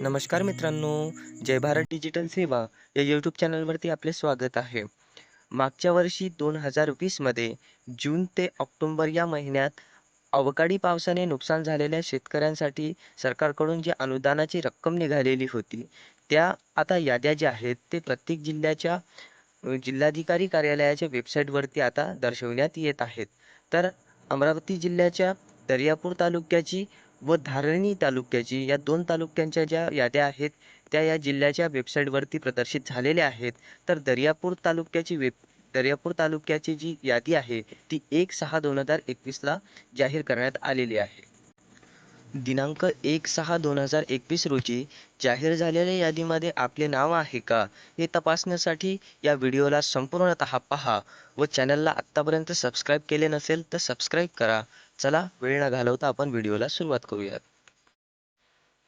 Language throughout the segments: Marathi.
नमस्कार मित्रांनो, जय भारत डिजिटल सेवा या यूट्यूब चॅनलवरती आपले स्वागत आहे. मागच्या वर्षी 2020मध्ये जून ते ऑक्टोबर या महिन्यात अवकाळी पावसाने नुकसान झालेल्या शेतकऱ्यांसाठी सरकारकडून जी अनुदानाची रक्कम निघालेली होती, त्या आता याद्या ज्या आहेत ते प्रत्येक जिल्ह्याच्या जिल्हाधिकारी कार्यालयाच्या वेबसाईटवरती आता दर्शवण्यात येत आहेत. तर अमरावती जिल्ह्याच्या दर्यापूर तालुक्याची व धारणी तालुक्याची या 2 तालुक्यांच्या ज्या याद्या आहेत, त्या या जिल्ह्याच्या वेबसाईटवरती प्रदर्शित झालेल्या आहेत. तर दर्यापूर तालुक्याची जी यादी आहे, ती 1/6/2021ला जाहीर करण्यात आलेली आहे. दिनांक 1/6/2021 रोजी जाहीर झालेल्या यादीमध्ये आपले नाव आहे का, हे तपासण्यासाठी या व्हिडिओला संपूर्णतः पहा व चॅनलला आत्तापर्यंत सबस्क्राईब केले नसेल तर सबस्क्राईब करा. चला वेळ न घालवता आपण व्हिडिओला सुरुवात करूयात.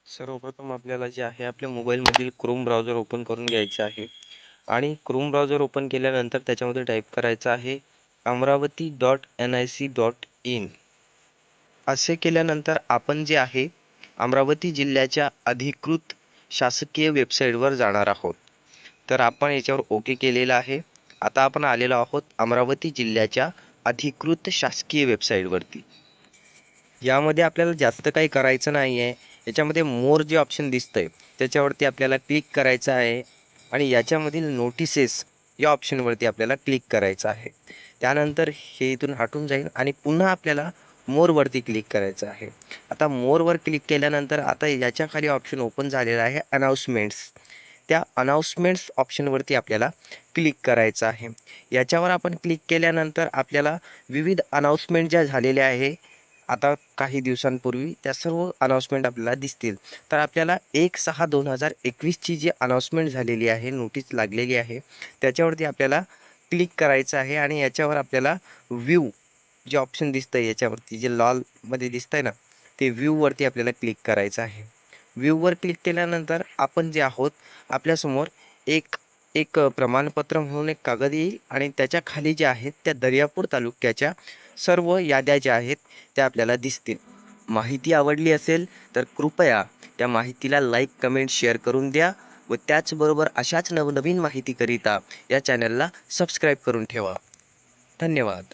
सर्वप्रथम आपल्याला जे आहे आपल्या मोबाईलमधील क्रोम ब्राउझर ओपन करून घ्यायचं आहे आणि क्रोम ब्राउझर ओपन केल्यानंतर त्याच्यामध्ये टाईप करायचं आहे amravati.nic.in. असे केल्यानंतर आपण जे आहे अमरावती जिल्ह्याच्या अधिकृत शासकीय वेबसाईटवर जाणार आहोत. तर आपण याच्यावर ओके केलेलं आहे. आता आपण आलेलो आहोत अमरावती जिल्ह्याच्या अधिकृत शासकीय वेबसाईटवरती. यामध्ये आपल्याला जास्त काही करायचं नाही आहे. याच्यामध्ये मोर जे ऑप्शन दिसतंय त्याच्यावरती आपल्याला क्लिक करायचं आहे आणि याच्यामधील नोटिसेस या ऑप्शनवरती आपल्याला क्लिक करायचं आहे. त्यानंतर हे इथून हटून जाईल आणि पुन्हा आपल्याला मोरवरती क्लिक करायचं आहे. आता मोरवर क्लिक केल्यानंतर आता याच्या खाली ऑप्शन ओपन झालेला आहे अनाउन्समेंट्स. त्या अनाउन्समेंट्स ऑप्शनवरती आपल्याला क्लिक करायचं आहे. याच्यावर आपण क्लिक केल्यानंतर आपल्याला विविध अनाउन्समेंट ज्या झालेल्या आहे आता काही दिवसांपूर्वी, त्या सर्व अनाउन्समेंट आपल्याला दिसतील. तर आपल्याला 1/6/2021ची जी अनाउन्समेंट झालेली आहे, नोटीस लागलेली आहे, त्याच्यावरती आपल्याला क्लिक करायचं आहे आणि याच्यावर आपल्याला व्ह्यू जे ऑप्शन दिसतंय याच्यावरती जे लालमध्ये दिसतंय ना, ते व्ह्यूवरती आपल्याला क्लिक करायचं आहे. व्ह्यूवर क्लिक केल्यानंतर आपण जे आहोत आपल्यासमोर एक एक प्रमाणपत्र म्हणून एक कागद येईल आणि त्याच्या खाली जे आहेत त्या दर्यापूर तालुक्याच्या सर्व याद्या ज्या आहेत त्या आपल्याला दिसतील. माहिती आवडली असेल तर कृपया त्या माहितीला लाईक, कमेंट, शेअर करून द्या व त्याचबरोबर अशाच नवनवीन माहितीकरिता या चॅनलला सबस्क्राईब करून ठेवा. धन्यवाद.